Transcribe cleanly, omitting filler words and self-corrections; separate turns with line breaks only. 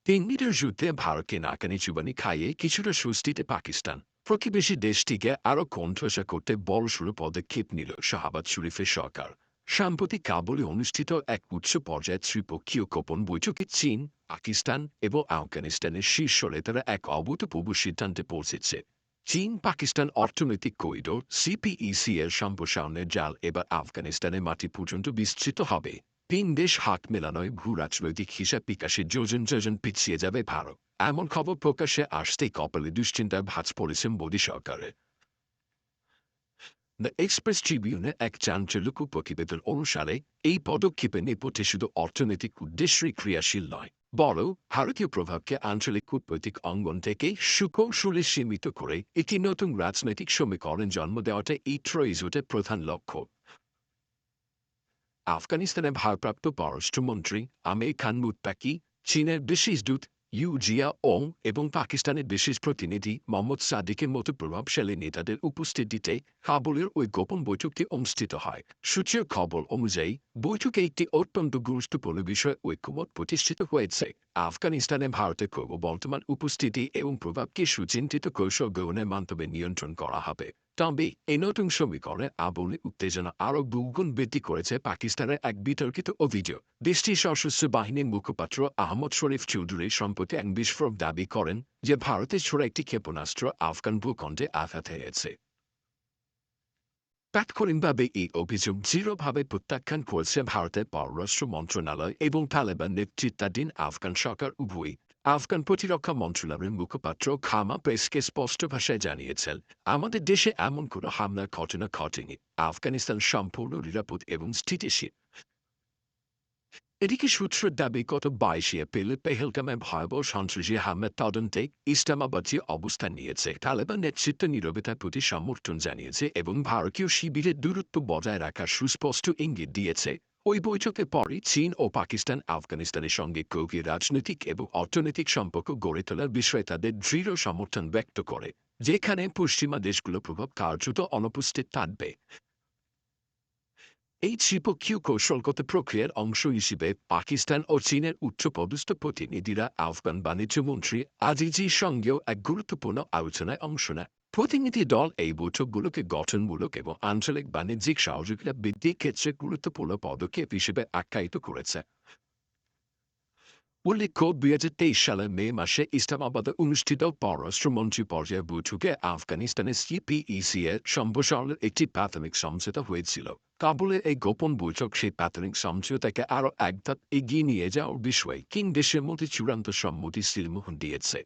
তিন যুদ্ধে ভারতকে নাকানি চুবানি খাইয়ে কিছুটা স্বস্তিতে পাকিস্তান প্রতিবেশী দেশটিকে আরও কণ্ঠসা করতে বড়সড় পদক্ষেপ নিল শাহবাজ শরীফের সরকার। সাম্প্রতিক কাবুলে অনুষ্ঠিত এক উচ্চ পর্যায়ের ত্রিপক্ষীয় গোপন বৈঠকে চীন, পাকিস্তান এবং আফগানিস্তানের শীর্ষ নেতারা এক অভূতপূর্ব সিদ্ধান্তে পৌঁছেছে। চীন পাকিস্তান অর্থনৈতিক করিডোর সিপিইসি এর সম্প্রসারণের জাল এবার আফগানিস্তানের মাটি পর্যন্ত বিস্তৃত হবে। তিন দেশ হাত মেলানোয় ভূ রাজনৈতিক হিসাব বিকাশে যোজন যোজন পিছিয়ে যাবে ভারত। এমন খবর প্রকাশ্যে আসতেই কপালে দুশ্চিন্তার ভাঁজ পড়েছে মোদী সরকারের। দ্য এক্সপ্রেস ট্রিবিউনের এক চাঞ্চল্যকর প্রতিবেদন অনুসারে এই পদক্ষেপের নেপথ্যে শুধু অর্থনৈতিক উদ্দেশ্যই ক্রিয়াশীল নয়, বরং ভারতীয় প্রভাবকে আঞ্চলিক কূটনৈতিক অঙ্গন থেকে সুকৌশলে সীমিত করে একটি নতুন রাজনৈতিক সমীকরণ জন্ম দেওয়াটা এই ট্রয়জোটের প্রধান লক্ষ্য। আফগানিস্তানের ভারপ্রাপ্ত পররাষ্ট্রমন্ত্রী আমির খান মুত্তাকি, চীনের বিশেষ দূত ইউ জিয়া ওং এবং পাকিস্তানের বিশেষ প্রতিনিধি মোহাম্মদ সাদিকের মতো প্রভাবশালী নেতাদের উপস্থিতিতে কাবুলের ওই গোপন বৈঠকটি অনুষ্ঠিত হয়। সূত্রের খবর অনুযায়ী বৈঠকে একটি অত্যন্ত গুরুত্বপূর্ণ বিষয়ে ঐক্যমত প্রতিষ্ঠিত হয়েছে। আফগানিস্তানে ভারতের ক্রমবর্ধমান উপস্থিতি এবং প্রভাবকে সুচিন্তিত কৌশল গ্রহণের মাধ্যমে নিয়ন্ত্রণ করা হবে। তবে এই নতুন সমীকরণে আবুলে উত্তেজনা আরও বহুগুণ বৃদ্ধি করেছে পাকিস্তানের এক বিতর্কিত অভিযোগ। দেশটির সশস্ত্র বাহিনীর মুখপাত্র আহমদ শরীফ চৌধুরী সম্প্রতি এক বিস্ফোরক দাবি করেন যে ভারতের ছোড়া একটি ক্ষেপণাস্ত্র আফগান ভূখণ্ডে আঘাত হেনেছে। তাৎক্ষণিকভাবে এই অভিযোগ দৃঢ়ভাবে প্রত্যাখ্যান করেছে ভারতের পররাষ্ট্র মন্ত্রণালয় এবং তালেবান নেতৃত্বাধীন আফগান সরকার উভয়ই। আফগান প্রতিরক্ষা মন্ত্রণালয়ের মুখপাত্র খামা প্রেসকে স্পষ্ট ভাষায় জানিয়েছেন, আমাদের দেশে এমন কোনো হামলার ঘটনা ঘটেনি। আফগানিস্তান সম্পূর্ণ নিরাপদ এবং স্থিতিশীল। এদিকে সূত্রের দাবি গত 22 এপ্রিল পেহেলগামে ভয়াবহ সন্ত্রাসী হামলার তদন্তে ইসলামাবাদ যে অবস্থান নিয়েছে, তালেবান নেতৃত্ব নীরবতার প্রতি সমর্থন জানিয়েছে এবং ভারতীয় শিবিরের দূরত্ব বজায় রাখার সুস্পষ্ট ইঙ্গিত দিয়েছে। ওই বৈঠকের পরই চীন ও পাকিস্তান আফগানিস্তানের সঙ্গে গভীর রাজনৈতিক এবং অর্থনৈতিক সম্পর্ক গড়ে তোলার বিষয়ে তাদের দৃঢ় সমর্থন ব্যক্ত করে, যেখানে পশ্চিমা দেশগুলোর প্রভাব কার্যত অনুপস্থিত থাকবে। এই ত্রিপক্ষীয় কৌশলগত প্রক্রিয়ার অংশ হিসেবে পাকিস্তান ও চীনের উচ্চপদস্থ প্রতিনিধিরা আফগান বাণিজ্যমন্ত্রী আজিজির সঙ্গেও এক গুরুত্বপূর্ণ আলোচনায় অংশ নেয়। প্রতিনিধি দল এই বৈঠকগুলোকে গঠনমূলক এবং আঞ্চলিক বাণিজ্যিক সহযোগিতা বৃদ্ধির ক্ষেত্রে গুরুত্বপূর্ণ পদক্ষেপ হিসেবে আখ্যায়িত করেছে। উল্লেখ্য, 2023 সালের মে মাসে ইসলামাবাদে অনুষ্ঠিত পররাষ্ট্রমন্ত্রী পর্যায়ের বৈঠকে আফগানিস্তানের সিপিইসি এর সম্প্রসারণের একটি প্রাথমিক সমঝোতা হয়েছিল। কাবুলের এই গোপন বৈঠক সেই প্রাথমিক সমঝোতাকে আরও এক ধাপ এগিয়ে নিয়ে যাওয়ার বিষয়ে তিন দেশের মধ্যে চূড়ান্ত সম্মতি সিলমোহর দিয়েছে।